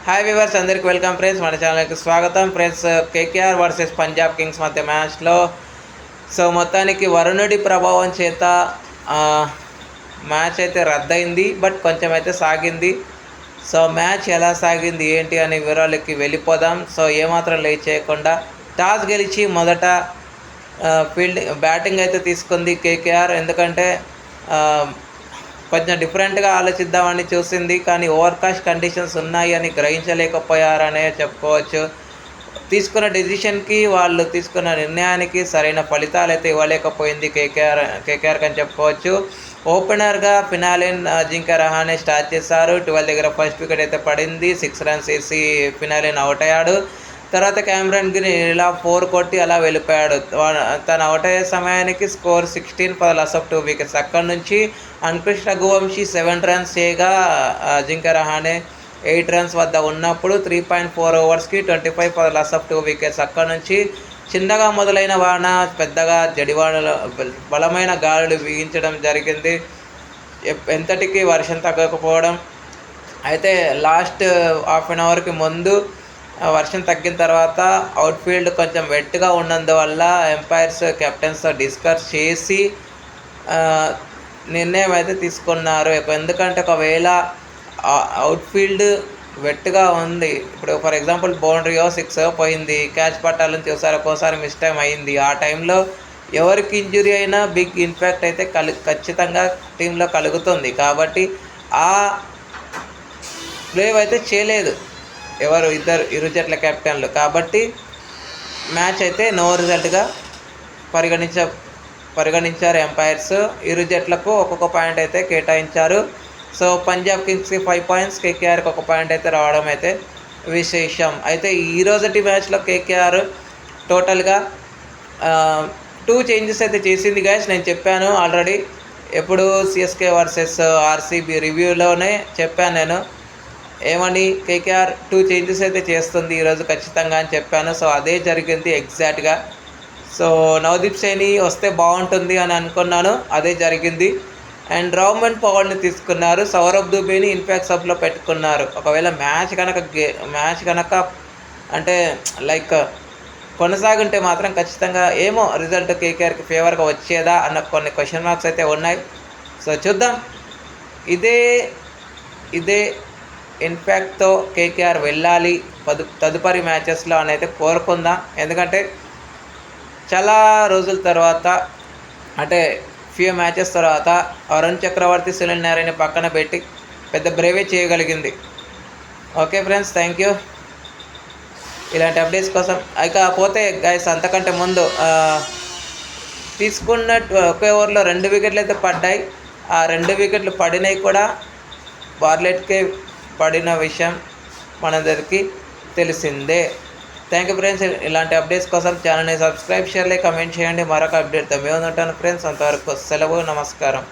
Hi viewers, అందరికి welcome friends. మన ఛానల్కి స్వాగతం friends. KKR versus Punjab Kings మధ్య మ్యాచ్లో మొత్తానికి వరుణుడి ప్రభావం చేత మ్యాచ్ అయితే రద్దయింది. బట్ కొంచెం అయితే సాగింది. మ్యాచ్ ఎలా సాగింది ఏంటి అనే వివరాలకి వెళ్ళిపోదాం. ఏమాత్రం లేట్ చేయకుండా టాస్ గెలిచి మొదట బ్యాటింగ్ అయితే తీసుకుంది కేకేఆర్. ఎందుకంటే కొంచెం డిఫరెంట్గా ఆలోచిద్దామని చూసింది, కానీ ఓవర్కాస్ట్ కండిషన్స్ ఉన్నాయి అని గ్రహించలేకపోయారనే చెప్పుకోవచ్చు. తీసుకున్న డెసిషన్కి, వాళ్ళు తీసుకున్న నిర్ణయానికి సరైన ఫలితాలు అయితే ఇవ్వలేకపోయింది కేకేఆర్ అని చెప్పుకోవచ్చు. ఓపెనర్గా ఫినాలిన్ అజింక్య రహానే స్టార్ట్ చేశారు. 12 దగ్గర ఫస్ట్ వికెట్ అయితే పడింది. 6 రన్స్ వేసి ఫినాలిన్ అవుట్ అయ్యాడు. తర్వాత క్యామరన్ గ్రీన్ ఇలా 4 కొట్టి అలా వెళ్ళిపోయాడు. తను అవుట్ అయ్యే సమయానికి score 16 for loss of 2 wickets. అక్కడి నుంచి అంకుష్ రఘువంశీ 7 రన్స్ చేయగా అజింక్య రహానే 8 రన్స్ వద్ద ఉన్నప్పుడు 3.4 ఓవర్స్కి 25 ఫర్ లాస్ ఆఫ్ 2 వికెట్స్. అక్కడి నుంచి చిన్నగా మొదలైన వాన పెద్దగా జడివానలు, బలమైన గాలులు వీగించడం జరిగింది. ఎంతటికి వర్షం తగ్గకపోవడం. అయితే లాస్ట్ హాఫ్ అన్ అవర్కి ముందు వర్షం తగ్గిన తర్వాత అవుట్ఫీల్డ్ కొంచెం వెట్గా ఉన్నందువల్ల ఎంపైర్స్ కెప్టెన్స్తో డిస్కస్ చేసి నిర్ణయం అయితే తీసుకున్నారు. ఎందుకంటే ఒకవేళ అవుట్ఫీల్డ్ వెట్గా ఉంది, ఇప్పుడు ఫర్ ఎగ్జాంపుల్ బౌండరీయో 6 పోయింది, క్యాచ్ పట్టాలని చూసారు, ఒక్కోసారి మిస్టైమ్ అయింది. ఆ టైంలో ఎవరికి ఇంజురీ అయినా బిగ్ ఇంపాక్ట్ అయితే ఖచ్చితంగా టీంలో కలుగుతుంది. కాబట్టి ఆ ప్లే అయితే చేయలేదు ఇరు జట్ల కెప్టెన్లు. కాబట్టి మ్యాచ్ అయితే నో రిజల్ట్గా పరిగణించారు ఎంపైర్స్. ఇరు జట్లకు ఒక్కొక్క పాయింట్ అయితే కేటాయించారు. పంజాబ్ కింగ్స్కి 5 పాయింట్స్, కేకేఆర్కి 1 పాయింట్ అయితే రావడం అయితే విశేషం. అయితే ఈరోజటి మ్యాచ్లో కేకేఆర్ టోటల్గా 2 చేంజెస్ అయితే చేసింది గైస్. నేను చెప్పాను ఆల్రెడీ, ఎప్పుడు సిఎస్కే వర్సెస్ ఆర్సీబీ రివ్యూలోనే చెప్పాను నేను ఏమని, కేకేఆర్ 2 చేంజెస్ అయితే చేస్తుంది ఈరోజు ఖచ్చితంగా అని చెప్పాను. అదే జరిగింది ఎగ్జాక్ట్గా. నవదీప్ సైని వస్తే బాగుంటుంది అని అనుకున్నాను, అదే జరిగింది. అండ్ రామన్ పవాల్ని తీసుకున్నారు. సౌరభ్ దుబేని ఇన్ఫాక్ట్ సబ్లో పెట్టుకున్నారు. ఒకవేళ మ్యాచ్ కనుక అంటే లైక్ కొనసాగుంటే మాత్రం ఖచ్చితంగా ఏమో రిజల్ట్ కేకేఆర్కి ఫేవర్గా వచ్చేదా అన్న కొన్ని క్వశ్చన్ మార్క్స్ అయితే ఉన్నాయి. చూద్దాం. ఇదే ఇన్ఫాక్ట్తో కేకేఆర్ వెళ్ళాలి తదుపరి మ్యాచెస్లో అని అయితే కోరుకుందాం. ఎందుకంటే చాలా రోజుల తర్వాత, అంటే ఫ్యూ మ్యాచెస్ తర్వాత వరుణ్ చక్రవర్తి, సునీల్ నారాయణ పక్కన పెట్టి పెద్ద బ్రేవే చేయగలిగింది. Okay friends, thank you. ఇలాంటి అప్డేట్స్ కోసం పోతే గైస్, అంతకంటే ముందు తీసుకున్న ఒకే ఓవర్లో 2 వికెట్లు అయితే పడ్డాయి. ఆ 2 వికెట్లు పడినవి కూడా బార్లెట్కే పడిన విషయం మనందరికీ తెలిసిందే. Thank you friends. ఇలాంటి అప్డేట్స్ కోసం ఛానల్ని సబ్స్క్రైబ్, షేర్, కమెంట్ చేయండి. మరొక అప్డేట్తో మేము ఉంటాను ఫ్రెండ్స్. అంతవరకు సెలవు, నమస్కారం.